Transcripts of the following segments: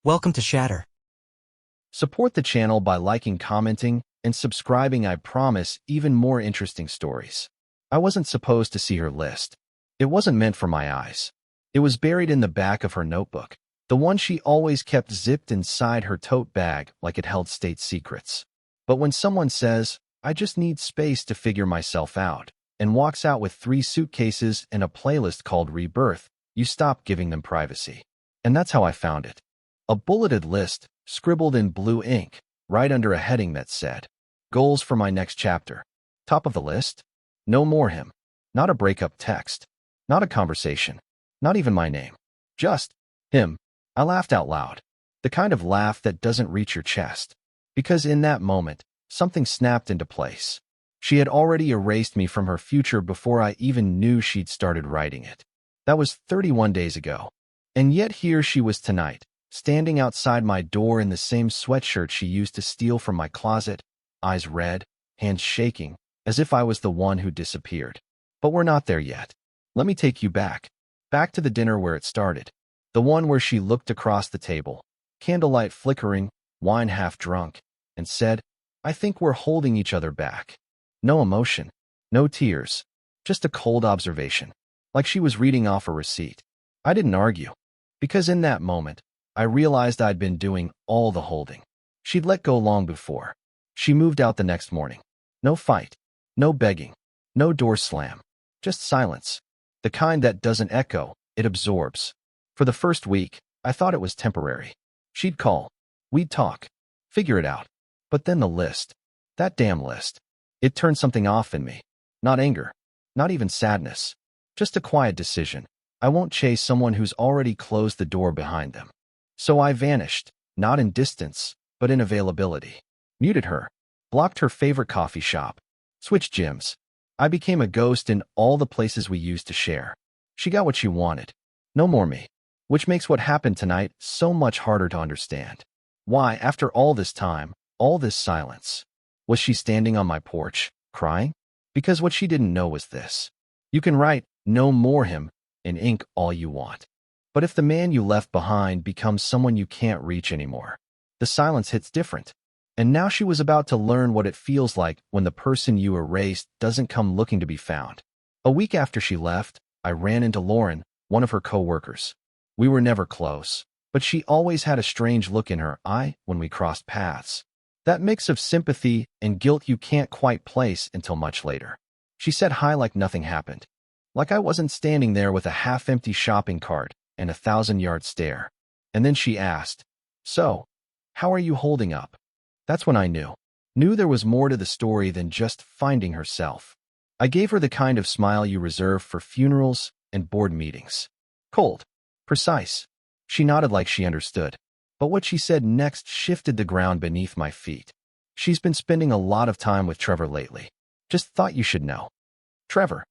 Welcome to Shatter. Support the channel by liking, commenting, and subscribing. I promise even more interesting stories. I wasn't supposed to see her list. It wasn't meant for my eyes. It was buried in the back of her notebook, the one she always kept zipped inside her tote bag like it held state secrets. But when someone says, "I just need space to figure myself out," and walks out with 3 suitcases and a playlist called Rebirth, you stop giving them privacy. And that's how I found it. A bulleted list, scribbled in blue ink, right under a heading that said, "Goals for my next chapter." Top of the list? No more him. Not a breakup text. Not a conversation. Not even my name. Just him. I laughed out loud. The kind of laugh that doesn't reach your chest. Because in that moment, something snapped into place. She had already erased me from her future before I even knew she'd started writing it. That was 31 days ago. And yet here she was tonight, standing outside my door in the same sweatshirt she used to steal from my closet, eyes red, hands shaking, as if I was the one who disappeared. But we're not there yet. Let me take you back. Back to the dinner where it started. The one where she looked across the table, candlelight flickering, wine half drunk, and said, "I think we're holding each other back." No emotion, no tears, just a cold observation, like she was reading off a receipt. I didn't argue, because in that moment, I realized I'd been doing all the holding. She'd let go long before. She moved out the next morning. No fight, no begging, no door slam, just silence. The kind that doesn't echo, it absorbs. For the first week, I thought it was temporary. She'd call. We'd talk. Figure it out. But then the list. That damn list. It turned something off in me. Not anger. Not even sadness. Just a quiet decision. I won't chase someone who's already closed the door behind them. So I vanished, not in distance, but in availability. Muted her. Blocked her favorite coffee shop. Switched gyms. I became a ghost in all the places we used to share. She got what she wanted. No more me. Which makes what happened tonight so much harder to understand. Why, after all this time, all this silence? Was she standing on my porch, crying? Because what she didn't know was this. You can write, "No more him," in ink all you want. But if the man you left behind becomes someone you can't reach anymore, the silence hits different. And now she was about to learn what it feels like when the person you erased doesn't come looking to be found. A week after she left, I ran into Lauren, one of her co-workers. We were never close, but she always had a strange look in her eye when we crossed paths. That mix of sympathy and guilt you can't quite place until much later. She said hi like nothing happened. Like I wasn't standing there with a half-empty shopping cart and a 1,000-yard stare. And then she asked, "So, how are you holding up?" That's when I knew there was more to the story than just finding herself. I gave her the kind of smile you reserve for funerals and board meetings. Cold. Precise. She nodded like she understood. But what she said next shifted the ground beneath my feet. "She's been spending a lot of time with Trevor lately. Just thought you should know." Trevor.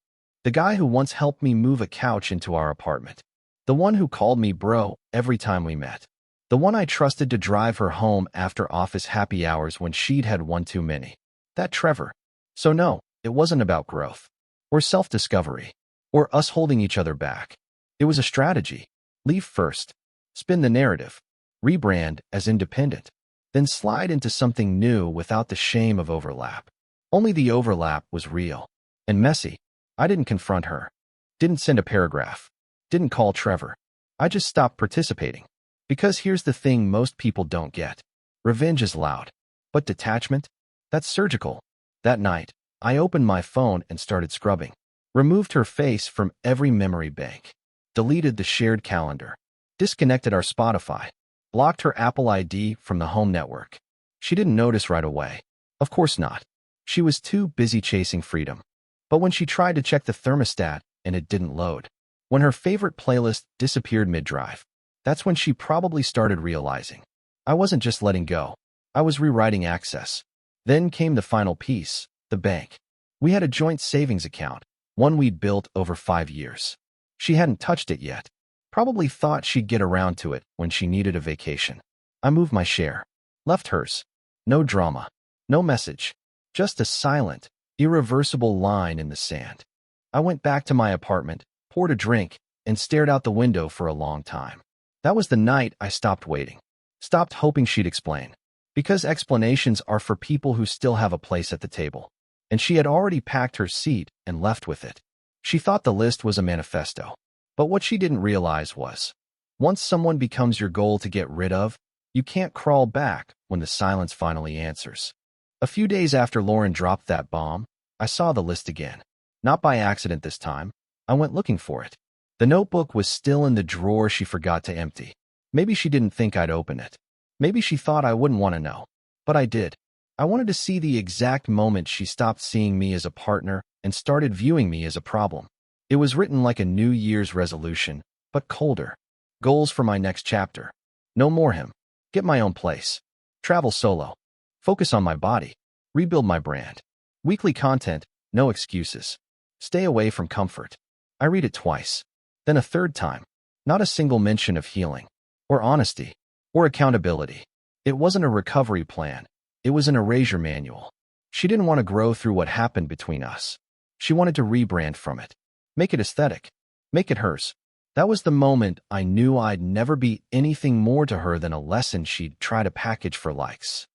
The guy who once helped me move a couch into our apartment. The one who called me bro every time we met. The one I trusted to drive her home after office happy hours when she'd had one too many. That Trevor. So no, it wasn't about growth. Or self-discovery. Or us holding each other back. It was a strategy. Leave first. Spin the narrative. Rebrand as independent. Then slide into something new without the shame of overlap. Only the overlap was real. And messy. I didn't confront her. Didn't send a paragraph. Didn't call Trevor. I just stopped participating. Because here's the thing most people don't get. Revenge is loud. But detachment? That's surgical. That night, I opened my phone and started scrubbing. Removed her face from every memory bank. Deleted the shared calendar. Disconnected our Spotify. Blocked her Apple ID from the home network. She didn't notice right away. Of course not. She was too busy chasing freedom. But when she tried to check the thermostat and it didn't load, when her favorite playlist disappeared mid-drive, that's when she probably started realizing. I wasn't just letting go. I was rewriting access. Then came the final piece, the bank. We had a joint savings account, one we'd built over 5 years. She hadn't touched it yet. Probably thought she'd get around to it when she needed a vacation. I moved my share. Left hers. No drama. No message. Just a silent, irreversible line in the sand. I went back to my apartment, poured a drink, and stared out the window for a long time. That was the night I stopped waiting. Stopped hoping she'd explain. Because explanations are for people who still have a place at the table. And she had already packed her seat and left with it. She thought the list was a manifesto. But what she didn't realize was, once someone becomes your goal to get rid of, you can't crawl back when the silence finally answers. A few days after Lauren dropped that bomb, I saw the list again. Not by accident this time. I went looking for it. The notebook was still in the drawer she forgot to empty. Maybe she didn't think I'd open it. Maybe she thought I wouldn't want to know. But I did. I wanted to see the exact moment she stopped seeing me as a partner and started viewing me as a problem. It was written like a New Year's resolution, but colder. Goals for my next chapter. No more him. Get my own place. Travel solo. Focus on my body. Rebuild my brand. Weekly content, no excuses. Stay away from comfort. I read it twice. Then a third time. Not a single mention of healing, or honesty, or accountability. It wasn't a recovery plan. It was an erasure manual. She didn't want to grow through what happened between us. She wanted to rebrand from it. Make it aesthetic. Make it hers. That was the moment I knew I'd never be anything more to her than a lesson she'd try to package for likes.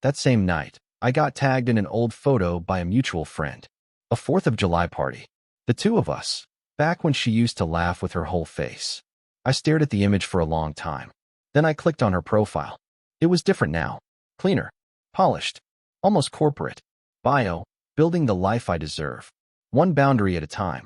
That same night, I got tagged in an old photo by a mutual friend. A 4th of July party. The two of us, back when she used to laugh with her whole face. I stared at the image for a long time. Then I clicked on her profile. It was different now. Cleaner. Polished. Almost corporate. Bio, building the life I deserve. One boundary at a time.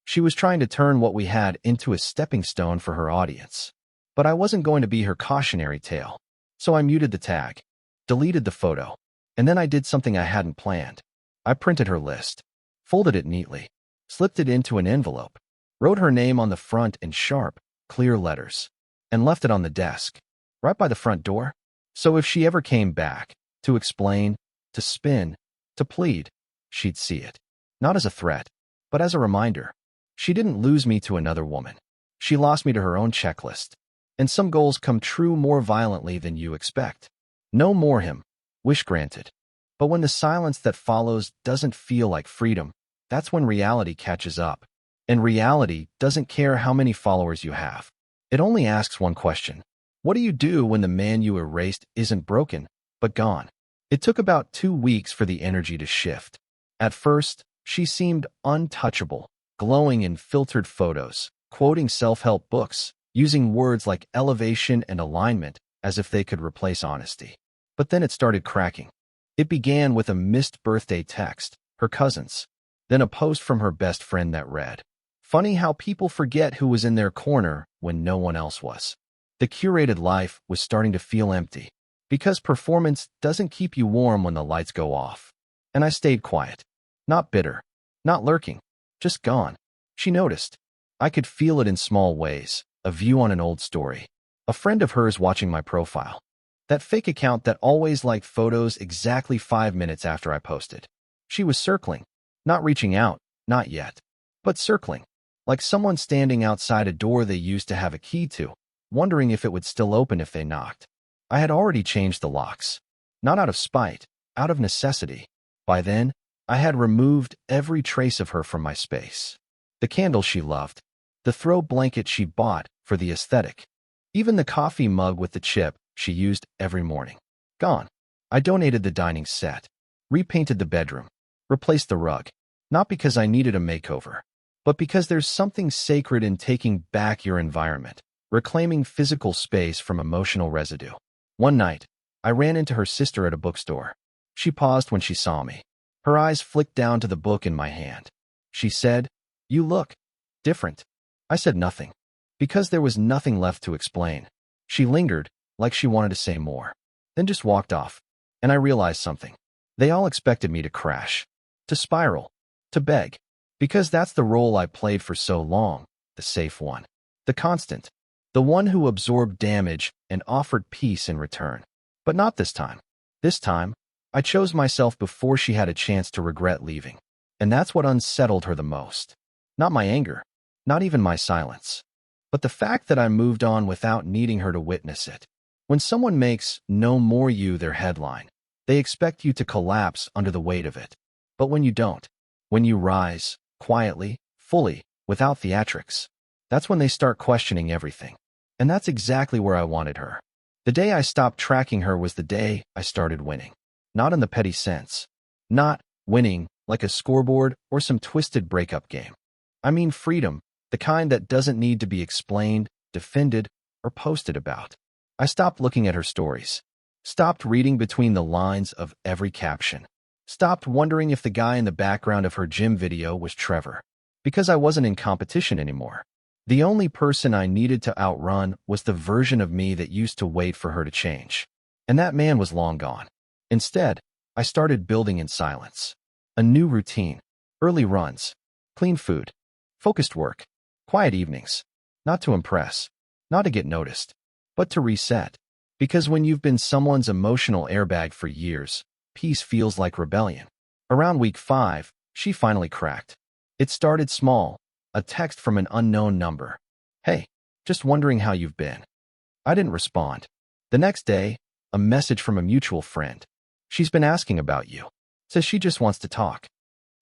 She was trying to turn what we had into a stepping stone for her audience. But I wasn't going to be her cautionary tale. So I muted the tag. Deleted the photo. And then I did something I hadn't planned. I printed her list. Folded it neatly. Slipped it into an envelope. Wrote her name on the front in sharp, clear letters. And left it on the desk. Right by the front door. So if she ever came back, to explain, to spin, to plead, she'd see it. Not as a threat, but as a reminder. She didn't lose me to another woman. She lost me to her own checklist. And some goals come true more violently than you expect. No more him. Wish granted. But when the silence that follows doesn't feel like freedom, that's when reality catches up. And reality doesn't care how many followers you have. It only asks one question. What do you do when the man you erased isn't broken, but gone? It took about 2 weeks for the energy to shift. At first, she seemed untouchable, glowing in filtered photos, quoting self-help books, using words like elevation and alignment as if they could replace honesty. But then it started cracking. It began with a missed birthday text, her cousin's, then a post from her best friend that read, "Funny how people forget who was in their corner when no one else was." The curated life was starting to feel empty, because performance doesn't keep you warm when the lights go off. And I stayed quiet. Not bitter. Not lurking. Just gone. She noticed. I could feel it in small ways. A view on an old story. A friend of hers watching my profile. That fake account that always liked photos exactly 5 minutes after I posted. She was circling. Not reaching out. Not yet. But circling. Like someone standing outside a door they used to have a key to, wondering if it would still open if they knocked. I had already changed the locks. Not out of spite. Out of necessity. By then, I had removed every trace of her from my space. The candle she loved. The throw blanket she bought for the aesthetic. Even the coffee mug with the chip she used every morning. Gone. I donated the dining set. Repainted the bedroom. Replaced the rug. Not because I needed a makeover, but because there's something sacred in taking back your environment, reclaiming physical space from emotional residue. One night, I ran into her sister at a bookstore. She paused when she saw me. Her eyes flicked down to the book in my hand. She said, "You look different." I said nothing, because there was nothing left to explain. She lingered, like she wanted to say more, then just walked off. And I realized something. They all expected me to crash, to spiral, to beg, because that's the role I played for so long, the safe one, the constant, the one who absorbed damage and offered peace in return. But not this time. This time, I chose myself before she had a chance to regret leaving. And that's what unsettled her the most. Not my anger, not even my silence, but the fact that I moved on without needing her to witness it. When someone makes "No More You" their headline, they expect you to collapse under the weight of it. But when you don't, when you rise, quietly, fully, without theatrics, that's when they start questioning everything. And that's exactly where I wanted her. The day I stopped tracking her was the day I started winning. Not in the petty sense. Not winning like a scoreboard or some twisted breakup game. I mean freedom, the kind that doesn't need to be explained, defended, or posted about. I stopped looking at her stories. Stopped reading between the lines of every caption. Stopped wondering if the guy in the background of her gym video was Trevor. Because I wasn't in competition anymore. The only person I needed to outrun was the version of me that used to wait for her to change. And that man was long gone. Instead, I started building in silence. A new routine. Early runs. Clean food. Focused work. Quiet evenings. Not to impress. Not to get noticed. But to reset. Because when you've been someone's emotional airbag for years, peace feels like rebellion. Around week 5, she finally cracked. It started small. A text from an unknown number. "Hey, just wondering how you've been." I didn't respond. The next day, a message from a mutual friend. "She's been asking about you. Says she just wants to talk."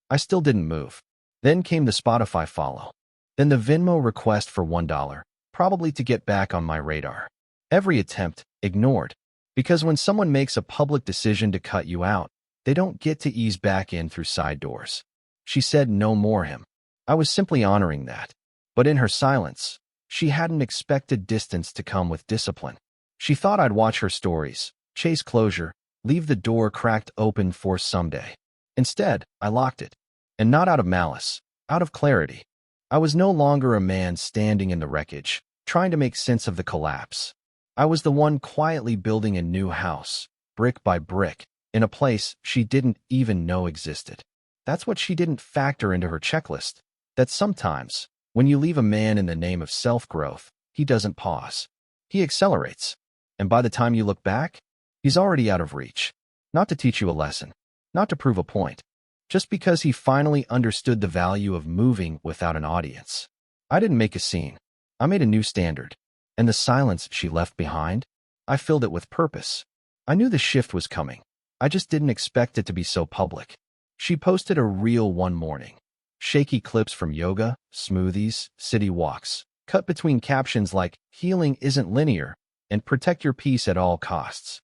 I still didn't move. Then came the Spotify follow. Then the Venmo request for $1, probably to get back on my radar. Every attempt, ignored. Because when someone makes a public decision to cut you out, they don't get to ease back in through side doors. She said no more him. I was simply honoring that. But in her silence, she hadn't expected distance to come with discipline. She thought I'd watch her stories, chase closure, leave the door cracked open for someday. Instead, I locked it. And not out of malice, out of clarity. I was no longer a man standing in the wreckage, trying to make sense of the collapse. I was the one quietly building a new house, brick by brick, in a place she didn't even know existed. That's what she didn't factor into her checklist. That sometimes, when you leave a man in the name of self-growth, he doesn't pause. He accelerates. And by the time you look back, he's already out of reach. Not to teach you a lesson. Not to prove a point. Just because he finally understood the value of moving without an audience. I didn't make a scene. I made a new standard. And the silence she left behind, I filled it with purpose. I knew the shift was coming. I just didn't expect it to be so public. She posted a reel one morning. Shaky clips from yoga, smoothies, city walks, cut between captions like, "Healing isn't linear," and "Protect your peace at all costs."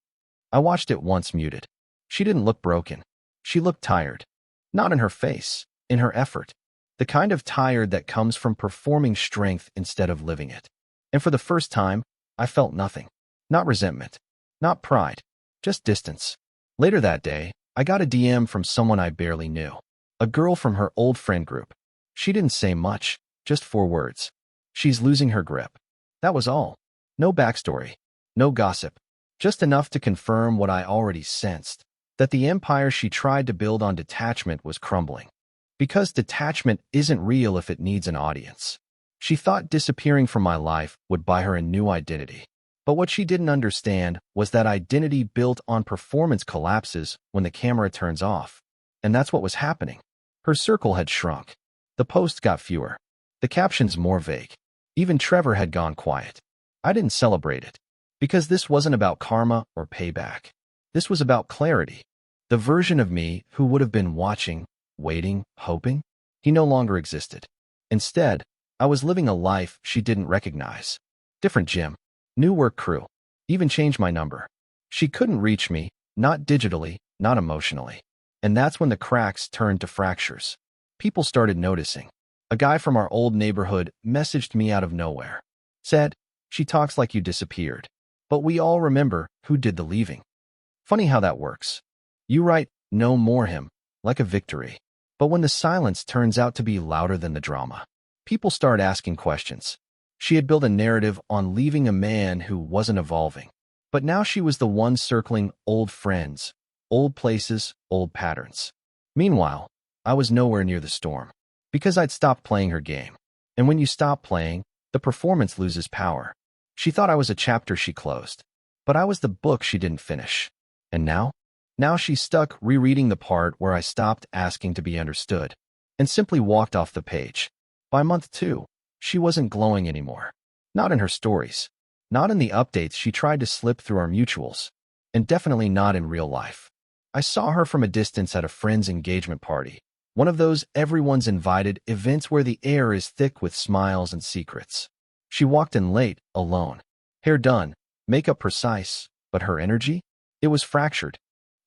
I watched it once muted. She didn't look broken. She looked tired. Not in her face, in her effort. The kind of tired that comes from performing strength instead of living it. And for the first time, I felt nothing. Not resentment. Not pride. Just distance. Later that day, I got a DM from someone I barely knew. A girl from her old friend group. She didn't say much, just 4 words. "She's losing her grip." That was all. No backstory. No gossip. Just enough to confirm what I already sensed. That the empire she tried to build on detachment was crumbling. Because detachment isn't real if it needs an audience. She thought disappearing from my life would buy her a new identity. But what she didn't understand was that identity built on performance collapses when the camera turns off. And that's what was happening. Her circle had shrunk. The posts got fewer. The captions more vague. Even Trevor had gone quiet. I didn't celebrate it. Because this wasn't about karma or payback. This was about clarity. The version of me who would have been watching, waiting, hoping, he no longer existed. Instead, I was living a life she didn't recognize. Different gym. New work crew. Even changed my number. She couldn't reach me, not digitally, not emotionally. And that's when the cracks turned to fractures. People started noticing. A guy from our old neighborhood messaged me out of nowhere. Said, "She talks like you disappeared. But we all remember who did the leaving." Funny how that works. You write, "No more him," like a victory. But when the silence turns out to be louder than the drama, people start asking questions. She had built a narrative on leaving a man who wasn't evolving. But now she was the one circling old friends, old places, old patterns. Meanwhile, I was nowhere near the storm. Because I'd stopped playing her game. And when you stop playing, the performance loses power. She thought I was a chapter she closed. But I was the book she didn't finish. And now? Now she's stuck rereading the part where I stopped asking to be understood. And simply walked off the page. By month 2, she wasn't glowing anymore. Not in her stories. Not in the updates she tried to slip through our mutuals. And definitely not in real life. I saw her from a distance at a friend's engagement party. One of those everyone's invited events where the air is thick with smiles and secrets. She walked in late, alone. Hair done, makeup precise, but her energy? It was fractured.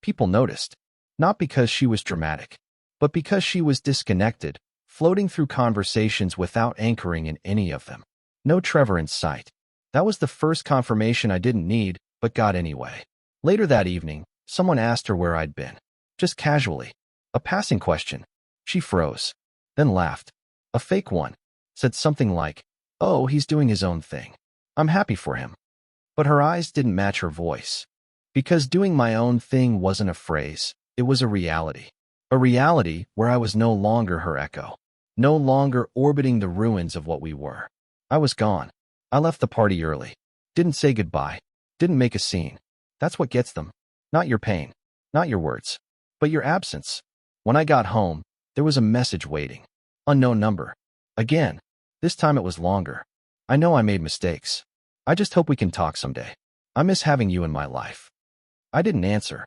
People noticed. Not because she was dramatic, but because she was disconnected, floating through conversations without anchoring in any of them. No Trevor in sight. That was the first confirmation I didn't need, but got anyway. Later that evening, someone asked her where I'd been. Just casually. A passing question. She froze. Then laughed. A fake one. Said something like, "Oh, he's doing his own thing. I'm happy for him." But her eyes didn't match her voice. Because doing my own thing wasn't a phrase, it was a reality. A reality where I was no longer her echo. No longer orbiting the ruins of what we were. I was gone. I left the party early. Didn't say goodbye. Didn't make a scene. That's what gets them. Not your pain. Not your words. But your absence. When I got home, there was a message waiting. Unknown number. Again. This time it was longer. I know I made mistakes. I just hope we can talk someday. I miss having you in my life. I didn't answer.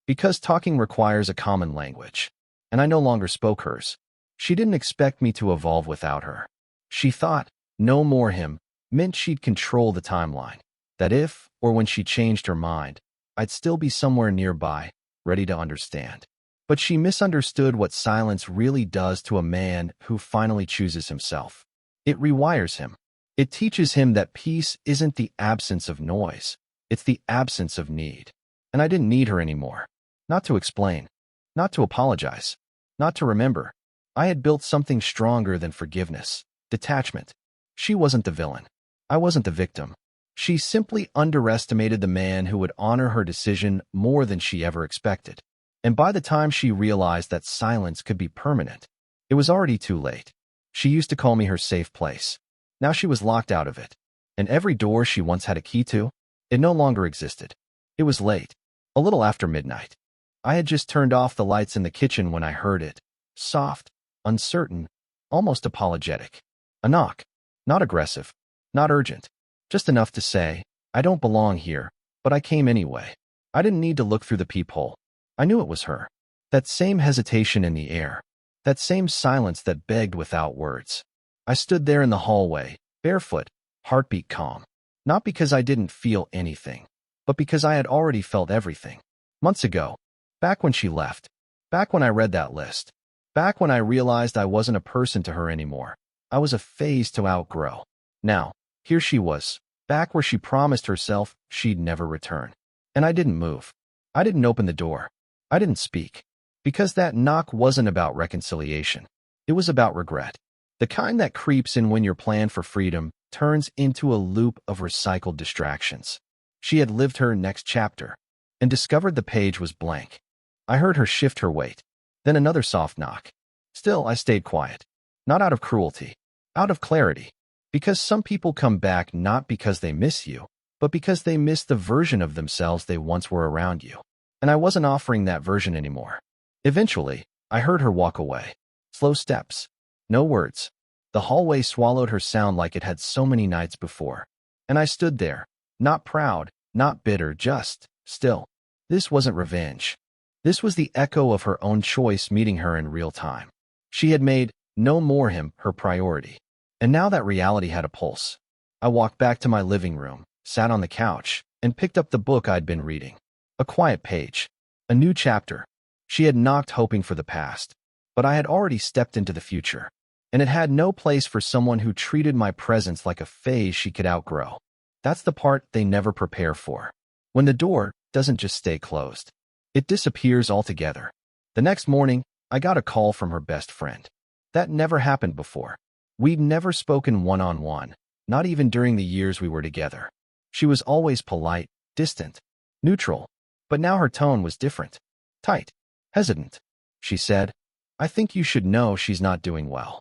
Because talking requires a common language. And I no longer spoke hers. She didn't expect me to evolve without her. She thought, no more him, meant she'd control the timeline. That if, or when she changed her mind, I'd still be somewhere nearby, ready to understand. But she misunderstood what silence really does to a man who finally chooses himself. It rewires him. It teaches him that peace isn't the absence of noise. It's the absence of need. And I didn't need her anymore. Not to explain. Not to apologize. Not to remember. I had built something stronger than forgiveness. Detachment. She wasn't the villain. I wasn't the victim. She simply underestimated the man who would honor her decision more than she ever expected. And by the time she realized that silence could be permanent, it was already too late. She used to call me her safe place. Now she was locked out of it. And every door she once had a key to, it no longer existed. It was late. A little after midnight. I had just turned off the lights in the kitchen when I heard it. Soft, uncertain, almost apologetic. A knock. Not aggressive. Not urgent. Just enough to say, I don't belong here, but I came anyway. I didn't need to look through the peephole. I knew it was her. That same hesitation in the air. That same silence that begged without words. I stood there in the hallway, barefoot, heartbeat calm. Not because I didn't feel anything, but because I had already felt everything. Months ago. Back when she left. Back when I read that list. Back when I realized I wasn't a person to her anymore. I was a phase to outgrow. Now, here she was, back where she promised herself she'd never return. And I didn't move. I didn't open the door. I didn't speak. Because that knock wasn't about reconciliation. It was about regret. The kind that creeps in when your plan for freedom turns into a loop of recycled distractions. She had lived her next chapter and discovered the page was blank. I heard her shift her weight. Then another soft knock. Still, I stayed quiet. Not out of cruelty. Out of clarity. Because some people come back not because they miss you, but because they miss the version of themselves they once were around you. And I wasn't offering that version anymore. Eventually, I heard her walk away. Slow steps. No words. The hallway swallowed her sound like it had so many nights before. And I stood there. Not proud, not bitter, just still. This wasn't revenge. This was the echo of her own choice meeting her in real time. She had made no more him her priority. And now that reality had a pulse. I walked back to my living room, sat on the couch, and picked up the book I'd been reading. A quiet page. A new chapter. She had knocked hoping for the past. But I had already stepped into the future. And it had no place for someone who treated my presence like a phase she could outgrow. That's the part they never prepare for. When the door doesn't just stay closed. It disappears altogether. The next morning, I got a call from her best friend. That never happened before. We'd never spoken one-on-one, not even during the years we were together. She was always polite, distant, neutral. But now her tone was different. Tight. Hesitant. She said, "I think you should know she's not doing well."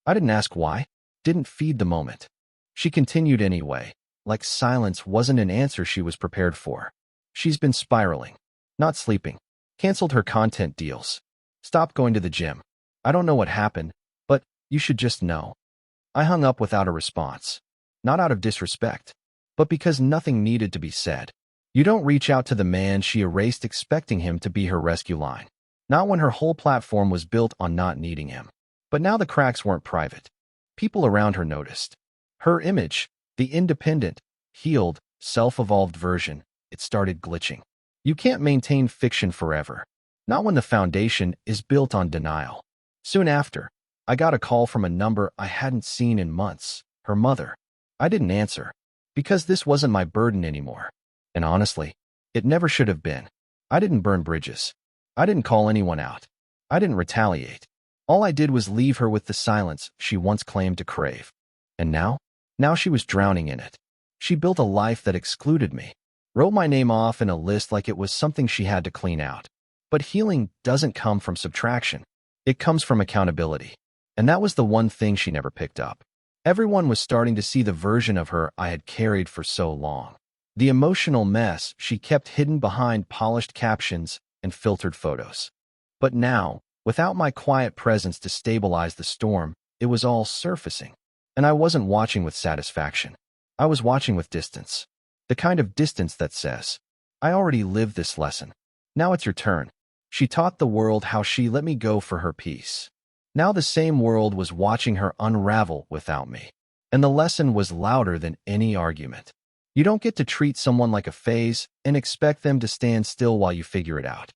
I didn't ask why. Didn't feed the moment. She continued anyway, like silence wasn't an answer she was prepared for. She's been spiraling. Not sleeping. Canceled her content deals. Stopped going to the gym. I don't know what happened, but you should just know. I hung up without a response. Not out of disrespect, but because nothing needed to be said. You don't reach out to the man she erased expecting him to be her rescue line. Not when her whole platform was built on not needing him. But now the cracks weren't private. People around her noticed. Her image, the independent, healed, self-evolved version, it started glitching. You can't maintain fiction forever, not when the foundation is built on denial. Soon after, I got a call from a number I hadn't seen in months, her mother. I didn't answer, because this wasn't my burden anymore. And honestly, it never should have been. I didn't burn bridges. I didn't call anyone out. I didn't retaliate. All I did was leave her with the silence she once claimed to crave. And now? Now she was drowning in it. She built a life that excluded me, wrote my name off in a list like it was something she had to clean out. But healing doesn't come from subtraction. It comes from accountability. And that was the one thing she never picked up. Everyone was starting to see the version of her I had carried for so long. The emotional mess she kept hidden behind polished captions and filtered photos. But now, without my quiet presence to stabilize the storm, it was all surfacing. And I wasn't watching with satisfaction. I was watching with distance. The kind of distance that says, I already lived this lesson. Now it's your turn. She taught the world how she let me go for her peace. Now the same world was watching her unravel without me. And the lesson was louder than any argument. You don't get to treat someone like a phase and expect them to stand still while you figure it out.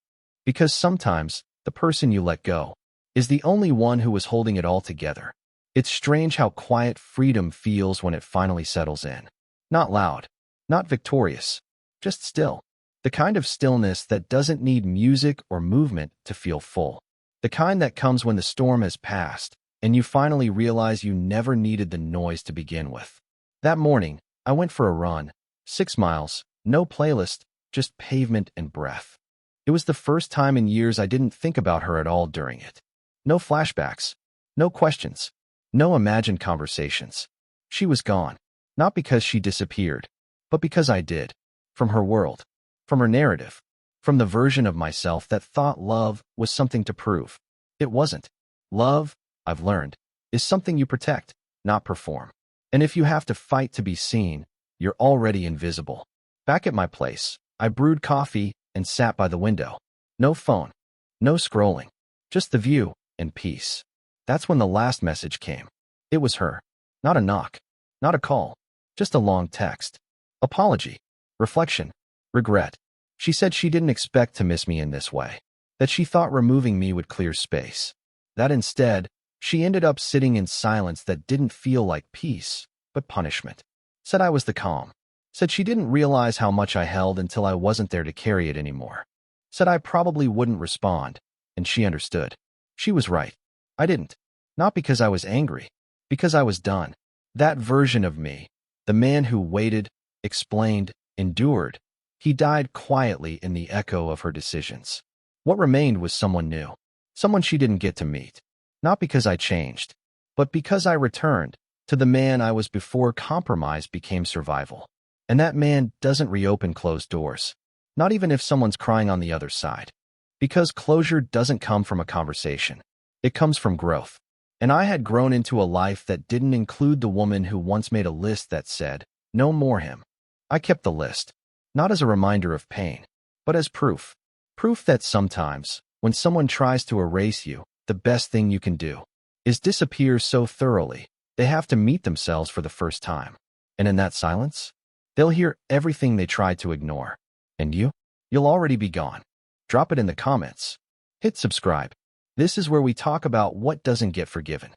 Because sometimes, the person you let go is the only one who was holding it all together. It's strange how quiet freedom feels when it finally settles in. Not loud, not victorious, just still. The kind of stillness that doesn't need music or movement to feel full. The kind that comes when the storm has passed and you finally realize you never needed the noise to begin with. That morning, I went for a run, 6 miles, no playlist, just pavement and breath. It was the first time in years I didn't think about her at all during it. No flashbacks, no questions, no imagined conversations. She was gone, not because she disappeared, but because I did. From her world, from her narrative, from the version of myself that thought love was something to prove. It wasn't. Love, I've learned, is something you protect, not perform. And if you have to fight to be seen, you're already invisible. Back at my place, I brewed coffee and sat by the window. No phone, no scrolling, just the view and peace. That's when the last message came. It was her. Not a knock, not a call, just a long text. Apology, reflection, regret. She said she didn't expect to miss me in this way, that she thought removing me would clear space. That instead, she ended up sitting in silence that didn't feel like peace, but punishment. Said I was the calm. Said she didn't realize how much I held until I wasn't there to carry it anymore. Said I probably wouldn't respond, and she understood. She was right. I didn't. Not because I was angry, because I was done. That version of me, the man who waited, explained, endured, he died quietly in the echo of her decisions. What remained was someone new, someone she didn't get to meet. Not because I changed, but because I returned to the man I was before compromise became survival. And that man doesn't reopen closed doors, not even if someone's crying on the other side. Because closure doesn't come from a conversation. It comes from growth. And I had grown into a life that didn't include the woman who once made a list that said, no more him. I kept the list, not as a reminder of pain, but as proof. Proof that sometimes, when someone tries to erase you, the best thing you can do is disappear so thoroughly they have to meet themselves for the first time. And in that silence, they'll hear everything they tried to ignore. And you'll already be gone. Drop it in the comments. Hit subscribe. This is where we talk about what doesn't get forgiven.